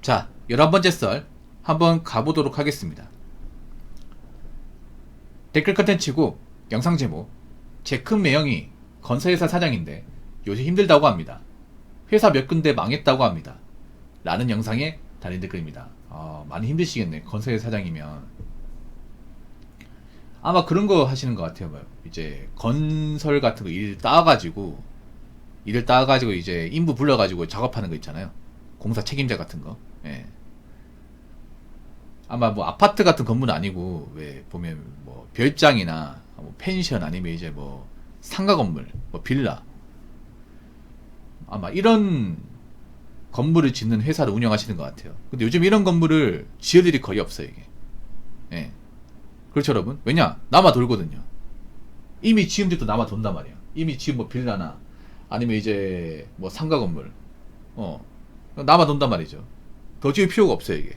자, 11번째 썰 한번 가보도록 하겠습니다. 댓글 컨텐츠고 영상 제목, 제 큰 매형이 건설회사 사장인데 요새 힘들다고 합니다. 회사 몇 군데 망했다고 합니다. 라는 영상에 달린 댓글입니다. 많이 힘드시겠네. 건설회사 사장이면 아마 그런 거 하시는 것 같아요. 이제 건설 같은 거 일을 따가지고 이제 인부 불러가지고 작업하는 거 있잖아요. 공사 책임자 같은 거. 예. 아마 뭐 아파트 같은 건물은 아니고, 왜 보면 뭐 별장이나 뭐 펜션 아니면 이제 뭐 상가 건물, 뭐 빌라, 아마 이런 건물을 짓는 회사를 운영하시는 것 같아요. 근데 요즘 이런 건물을 지을 일이 거의 없어요, 이게. 예. 그렇죠, 여러분? 왜냐? 남아 돌거든요. 이미 지은 데도 남아 돈단 말이야. 이미 지은 뭐 빌라나 아니면 이제 뭐 상가 건물, 남아 돈단 말이죠. 더 지을 필요가 없어요, 이게.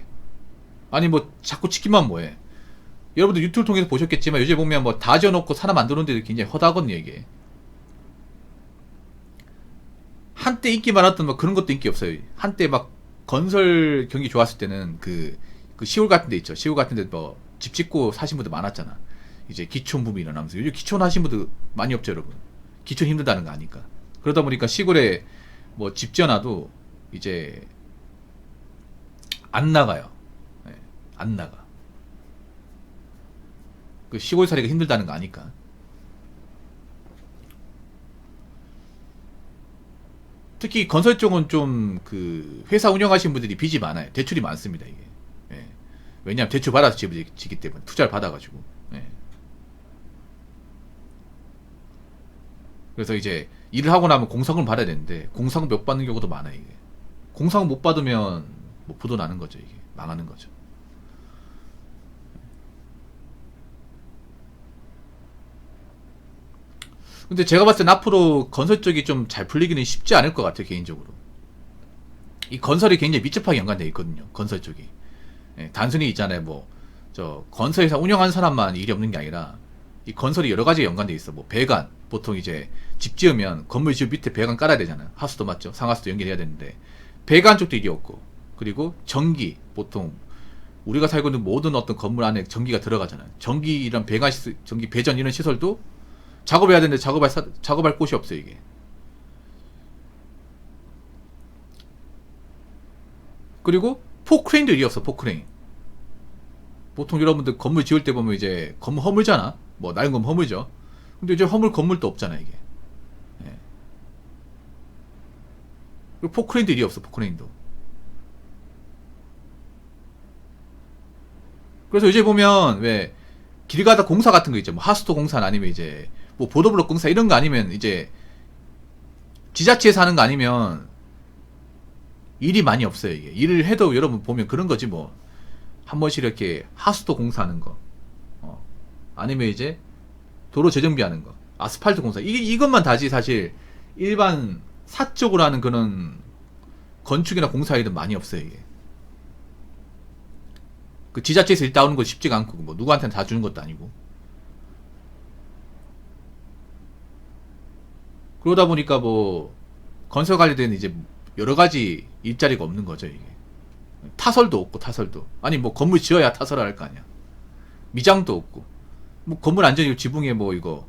아니 뭐 자꾸 짓기만 뭐해. 여러분들 유튜브 통해서 보셨겠지만 요새 보면 뭐 다 지어놓고 사람 만드는 데도 굉장히 허다거든요, 이게. 한때 인기 많았던 뭐 그런 것도 인기 없어요. 한때 막 건설 경기 좋았을 때는 그 시골 같은 데 있죠. 시골 같은 데 뭐 집 짓고 사신 분들 많았잖아. 이제 기촌 붐이 일어나면서 요즘 기촌 하신 분들 많이 없죠, 여러분. 기촌 힘들다는 거 아니까. 그러다 보니까 시골에 뭐 집 지어놔도 이제 안 나가요. 네, 안 나가. 그 시골 살이가 힘들다는 거 아니까. 특히 건설 쪽은 좀 그 회사 운영하시는 분들이 빚이 많아요. 대출이 많습니다, 이게. 예. 왜냐하면 대출 받아서 집을 짓기 때문에 투자를 받아가지고. 예. 그래서 이제 일을 하고 나면 공상금 받아야 되는데 공상금 못 받는 경우도 많아요, 이게. 공상금 못 받으면 뭐 부도 나는 거죠, 이게. 망하는 거죠. 근데 제가 봤을 땐 앞으로 건설 쪽이 좀 잘 풀리기는 쉽지 않을 것 같아요, 개인적으로. 이 건설이 굉장히 밀접하게 연관되어 있거든요, 건설 쪽이. 예, 단순히 있잖아요, 뭐, 건설회사 운영하는 사람만 일이 없는 게 아니라, 이 건설이 여러 가지가 연관되어 있어. 뭐, 배관. 보통 이제, 집 지으면, 건물 지을 밑에 배관 깔아야 되잖아요. 하수도 맞죠? 상하수도 연결해야 되는데, 배관 쪽도 일이 없고, 그리고 전기. 보통, 우리가 살고 있는 모든 어떤 건물 안에 전기가 들어가잖아요. 전기 이런 배관 전기 배전 이런 시설도 작업해야 되는데 작업할 곳이 없어요, 이게. 그리고 포크레인도 일이 없어, 포크레인. 보통 여러분들 건물 지을 때 보면 이제 건물 허물잖아. 뭐 낡은 건물 허물죠. 근데 이제 허물 건물도 없잖아, 이게. 예. 그리고 포크레인도 일이 없어, 포크레인도. 그래서 이제 보면 왜 길 가다 공사 같은 거 있죠. 뭐 하수도 공사나 아니면 이제 뭐 보도블록 공사 이런 거 아니면 이제 지자체에서 하는 거 아니면 일이 많이 없어요, 이게. 일을 해도 여러분 보면 그런 거지 뭐. 한 번씩 이렇게 하수도 공사하는 거. 아니면 이제 도로 재정비하는 거. 아스팔트 공사. 이것만 다지 사실 일반 사적으로 하는 그런 건축이나 공사 일은 많이 없어요, 이게. 그 지자체에서 일 따오는 거 쉽지가 않고 뭐 누구한테는 다 주는 것도 아니고. 그러다 보니까 뭐 건설 관련된 이제 여러 가지 일자리가 없는 거죠, 이게. 타설도 없고, 타설도. 아니, 뭐, 건물 지어야 타설을 할 거 아니야. 미장도 없고. 뭐, 건물 안 지어지고 지붕에 뭐, 이거,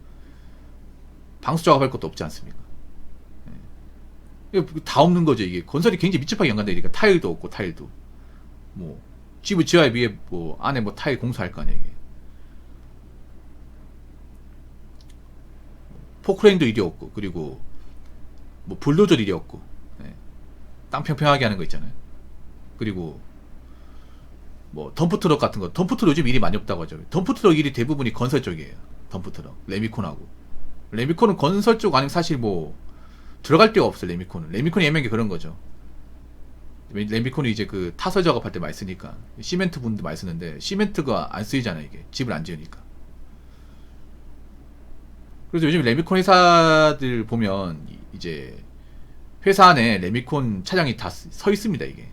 방수 작업할 것도 없지 않습니까? 예. 다 없는 거죠, 이게. 건설이 굉장히 밀접하게 연관되어 있으니까. 타일도 없고, 타일도. 뭐, 집을 지어야 위에 뭐, 안에 뭐, 타일 공사할 거 아니야, 이게. 포크레인도 일이 없고, 그리고, 뭐, 불도저 일이 없고, 예. 땅 평평하게 하는 거 있잖아요. 그리고 뭐 덤프트럭 같은 거, 덤프트럭 요즘 일이 많이 없다고 하죠. 덤프트럭 일이 대부분이 건설 쪽이에요. 덤프트럭, 레미콘하고. 레미콘은 건설 쪽 아니면 사실 뭐 들어갈 데가 없어요. 레미콘이 애매한 게 그런 거죠. 레미콘이 이제 그 타설 작업할 때 많이 쓰니까 시멘트 분도 많이 쓰는데 시멘트가 안 쓰이잖아요, 이게. 집을 안 지으니까. 그래서 요즘 레미콘 회사들 보면 이제 회사 안에 레미콘 차량이 다 서 있습니다, 이게.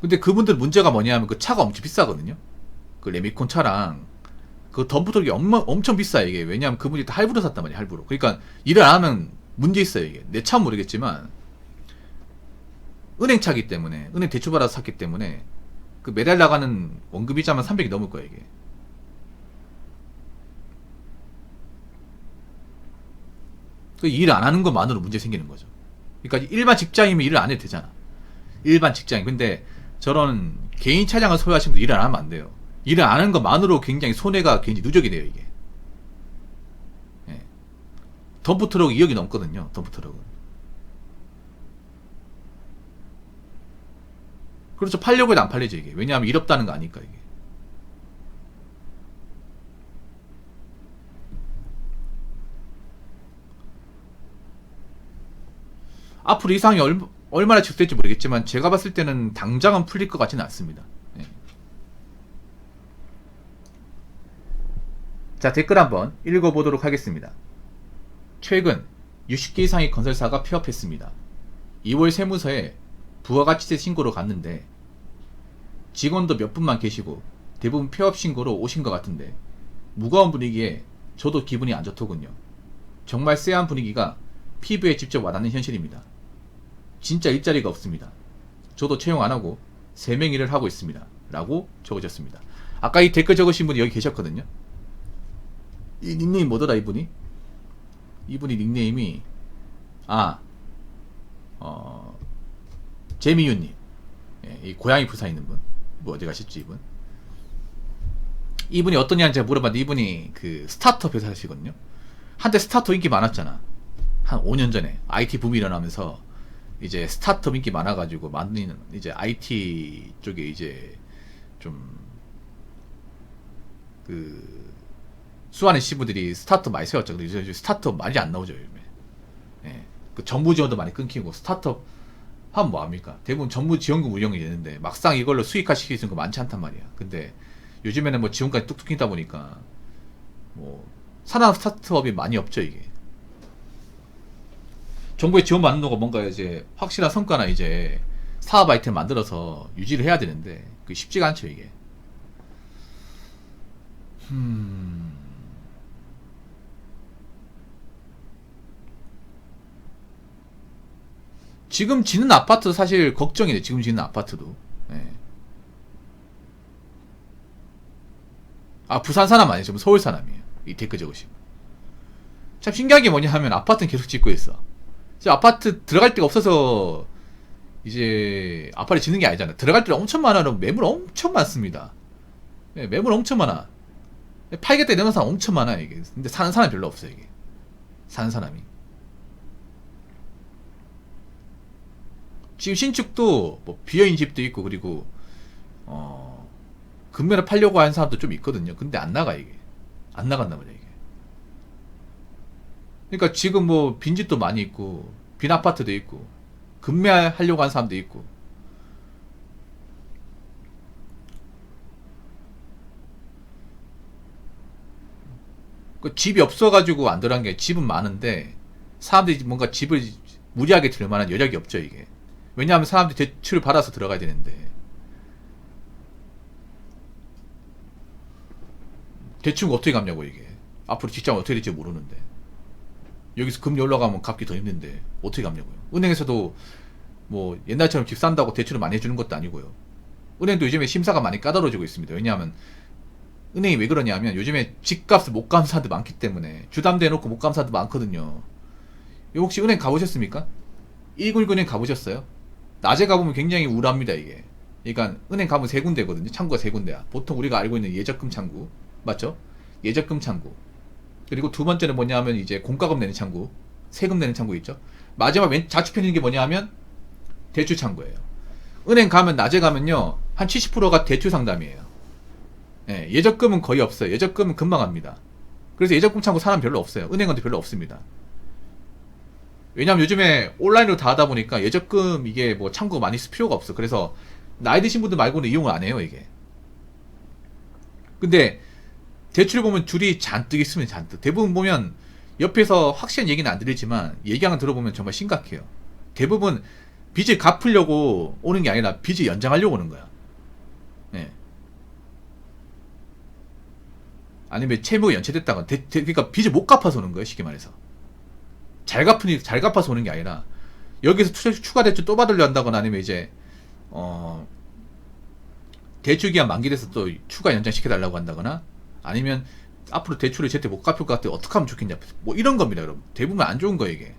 근데 그분들 문제가 뭐냐면 그 차가 엄청 비싸거든요. 그 레미콘 차랑 그 덤프트럭이 엄청 비싸요, 이게. 왜냐하면 그분이 다 할부로 샀단 말이에요, 할부로. 그러니까 일을 안 하면 문제 있어요 이게. 내 차는 모르겠지만 은행 차기 때문에, 은행 대출 받아서 샀기 때문에 그 매달 나가는 원금이자만 300이 넘을 거야 이게. 그 일 안 하는 것만으로 문제 생기는 거죠. 그러니까 일반 직장이면 일을 안 해도 되잖아. 일반 직장인. 근데 저런 개인 차량을 소유하시는 분들 일을 안 하면 안 돼요. 일을 안 하는 것만으로 굉장히 손해가 굉장히 누적이 돼요 이게. 예. 덤프트럭 2억이 넘거든요. 덤프트럭은. 그렇죠. 팔려고 해도 안 팔리죠 이게. 왜냐하면 일 없다는 거 아니까 이게. 앞으로 이 상황이 얼마나 지속될지 모르겠지만 제가 봤을 때는 당장은 풀릴 것 같지는 않습니다. 예. 자, 댓글 한번 읽어보도록 하겠습니다. 최근 60개 이상의 건설사가 폐업했습니다. 2월 세무서에 부가가치세 신고로 갔는데 직원도 몇 분만 계시고 대부분 폐업 신고로 오신 것 같은데 무거운 분위기에 저도 기분이 안 좋더군요. 정말 쎄한 분위기가 피부에 직접 와닿는 현실입니다. 진짜 일자리가 없습니다. 저도 채용 안 하고 3명 일을 하고 있습니다. 라고 적으셨습니다. 아까 이 댓글 적으신 분이 여기 계셨거든요. 이 닉네임 뭐더라 이분이? 이분이 닉네임이 재미유님. 예, 이 고양이 부사 있는 분. 뭐 어디 가셨지 이분? 이분이 어떠냐는 제가 물어봤는데 이분이 그 스타트업 회사 하시거든요. 한때 스타트업 인기 많았잖아. 한 5년 전에 IT 붐이 일어나면서 이제 스타트업 인기 많아가지고 만드는 이제 IT 쪽에 이제 좀 그 수많은 시부들이 스타트업 많이 세웠죠. 근데 이제 스타트업 많이 안 나오죠 요즘에. 예. 그 정부 지원도 많이 끊기고 스타트업 하면 뭐합니까? 대부분 정부 지원금 운영이 되는데 막상 이걸로 수익화 시킬 수 있는 거 많지 않단 말이야. 근데 요즘에는 뭐 지원까지 뚝뚝 끼다 보니까 뭐 산업 스타트업이 많이 없죠 이게. 정부의 지원 받는 거가 뭔가 이제 확실한 성과나 이제 사업 아이템 만들어서 유지를 해야 되는데 그게 쉽지가 않죠 이게. 지금 짓는 아파트 사실 걱정이 돼. 지금 짓는 아파트도. 예. 부산 사람 아니죠. 지금 서울 사람이에요. 이 댓글 적으시고. 참 신기한 게 뭐냐 하면 아파트는 계속 짓고 있어. 지금 아파트 들어갈 데가 없어서 이제 아파트 짓는 게 아니잖아. 들어갈 데가 엄청 많아요. 매물 엄청 많습니다. 예, 매물 엄청 많아. 팔겠다 이러는 사람 엄청 많아 이게. 근데 사는 사람이 별로 없어요 이게. 사는 사람이. 지금 신축도 뭐 비어있는 집도 있고 그리고 금매로 팔려고 하는 사람도 좀 있거든요. 근데 안 나가 이게. 안 나간단 말이야 이게. 그러니까 지금 뭐 빈집도 많이 있고 빈 아파트도 있고 금매하려고 하는 사람도 있고. 그 집이 없어가지고 안 들어간 게 집은 많은데 사람들이 뭔가 집을 무리하게 들을 만한 여력이 없죠 이게. 왜냐하면 사람들이 대출을 받아서 들어가야 되는데 대출은 어떻게 갚냐고 이게. 앞으로 직장은 어떻게 될지 모르는데 여기서 금리 올라가면 갚기 더 힘든데 어떻게 갚냐고요. 은행에서도 뭐 옛날처럼 집 산다고 대출을 많이 해주는 것도 아니고요. 은행도 요즘에 심사가 많이 까다로워지고 있습니다. 왜냐하면 은행이 왜 그러냐면 요즘에 집값을 못 감는 사람들 많기 때문에 주담대 해놓고 못 감는 사람들 많거든요. 혹시 은행 가보셨습니까? 119은행 가보셨어요? 낮에 가보면 굉장히 우울합니다 이게. 그러니까 은행 가면 세 군데거든요. 창구가 세 군데야. 보통 우리가 알고 있는 예적금 창구 맞죠? 예적금 창구. 그리고 두 번째는 뭐냐 하면 이제 공과금 내는 창구, 세금 내는 창구 있죠. 마지막 좌측편에 있는 게 뭐냐 하면 대출 창구예요. 은행 가면 낮에 가면요 한 70%가 대출 상담이에요. 예, 예적금은 거의 없어요. 예적금은 금방 합니다. 그래서 예적금 창구 사람 별로 없어요. 은행은 별로 없습니다. 왜냐면 요즘에 온라인으로 다 하다 보니까 예적금 이게 뭐 창구 많이 쓸 필요가 없어. 그래서 나이 드신 분들 말고는 이용을 안 해요 이게. 근데 대출 보면 줄이 잔뜩 있으면 잔뜩. 대부분 보면 옆에서 확실한 얘기는 안 들리지만 얘기하는 들어보면 정말 심각해요. 대부분 빚을 갚으려고 오는 게 아니라 빚을 연장하려고 오는 거야. 네. 아니면 채무가 연체됐다가 그러니까 빚을 못 갚아서 오는 거예요 쉽게 말해서. 잘 갚아서 오는 게 아니라 여기서 추가 대출 또 받으려 한다거나 아니면 이제 대출 기한 만기돼서 또 추가 연장시켜 달라고 한다거나 아니면 앞으로 대출을 제때 못 갚을 것 같아 어떻게 하면 좋겠냐 뭐 이런 겁니다. 여러분 대부분 안 좋은 거예요 이게.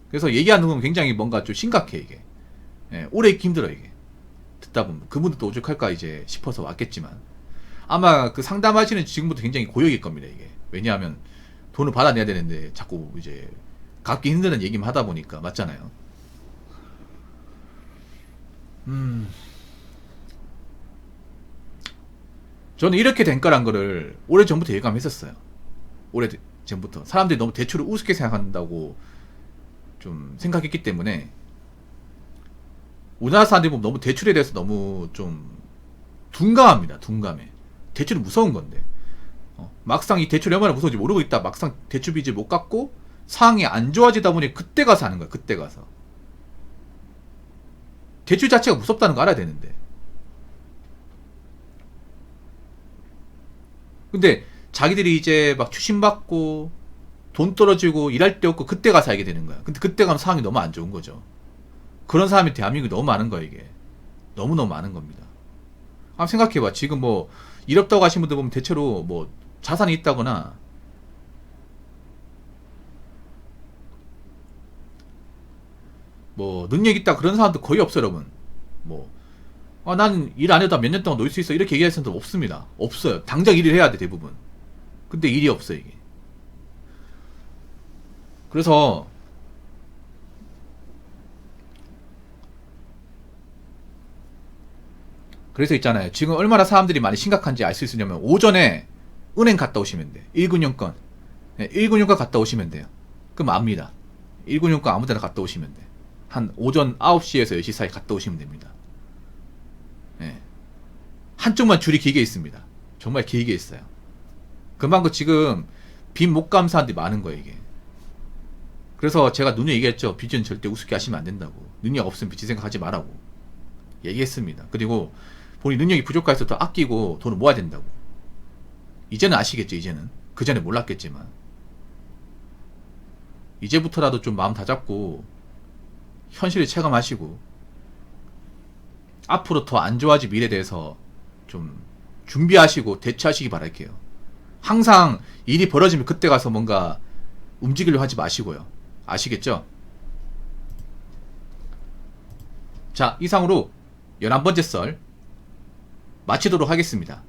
그래서 얘기하는 건 굉장히 뭔가 좀 심각해 이게. 예, 오래 있기 힘들어 이게. 듣다 보면 그분도 또 오죽할까 이제 싶어서 왔겠지만 아마 그 상담하시는 지금부터 굉장히 고역일 겁니다 이게. 왜냐하면 돈을 받아내야 되는데 자꾸 이제 갚기 힘드는 얘기만 하다 보니까 맞잖아요. 저는 이렇게 된 거란 거를 오래 전부터 예감했었어요. 오래 전부터 사람들이 너무 대출을 우습게 생각한다고 좀 생각했기 때문에 우리나라 사람들이 보면 너무 대출에 대해서 너무 좀 둔감합니다. 둔감해. 대출은 무서운 건데 막상 이 대출이 얼마나 무서운지 모르고 있다 막상 대출 빚을 못 갚고 상황이 안 좋아지다 보니 그때 가서 하는 거야. 그때 가서 대출 자체가 무섭다는 거 알아야 되는데 근데 자기들이 이제 막 추심받고 돈 떨어지고 일할 데 없고 그때 가서 알게 되는 거야. 근데 그때 가면 상황이 너무 안 좋은 거죠. 그런 사람이 대한민국에 너무 많은 거야 이게. 너무너무 많은 겁니다. 한번 생각해봐. 지금 뭐 일 없다고 하신 분들 보면 대체로 뭐 자산이 있다거나 뭐 능력 있다 그런 사람도 거의 없어요 여러분. 뭐 나는 일 안 해도 몇 년 동안 놀 수 있어 이렇게 얘기하는 사람도 없습니다. 없어요. 당장 일을 해야 돼 대부분. 근데 일이 없어 이게. 그래서 있잖아요. 지금 얼마나 사람들이 많이 심각한지 알 수 있으냐면 오전에 은행 갔다 오시면 돼. 1금융권. 네, 1금융권 갔다 오시면 돼요. 그럼 압니다. 1금융권 아무 데나 갔다 오시면 돼. 한 오전 9시에서 10시 사이 갔다 오시면 됩니다. 네. 한쪽만 줄이 길게 있습니다. 정말 길게 있어요. 그만큼 지금 빚 못 갚는 사람들이 많은 거예요 이게. 그래서 제가 누누이 얘기했죠. 빚은 절대 우습게 하시면 안 된다고. 능력 없으면 빚 생각하지 말라고 얘기했습니다. 그리고 본인 능력이 부족해서 더 아끼고 돈을 모아야 된다고. 이제는 아시겠죠. 이제는. 그 전에 몰랐겠지만 이제부터라도 좀 마음 다잡고 현실을 체감하시고 앞으로 더 안 좋아질 미래에 대해서 좀 준비하시고 대처하시기 바랄게요. 항상 일이 벌어지면 그때 가서 뭔가 움직이려고 하지 마시고요. 아시겠죠? 자, 이상으로 11번째 썰 마치도록 하겠습니다.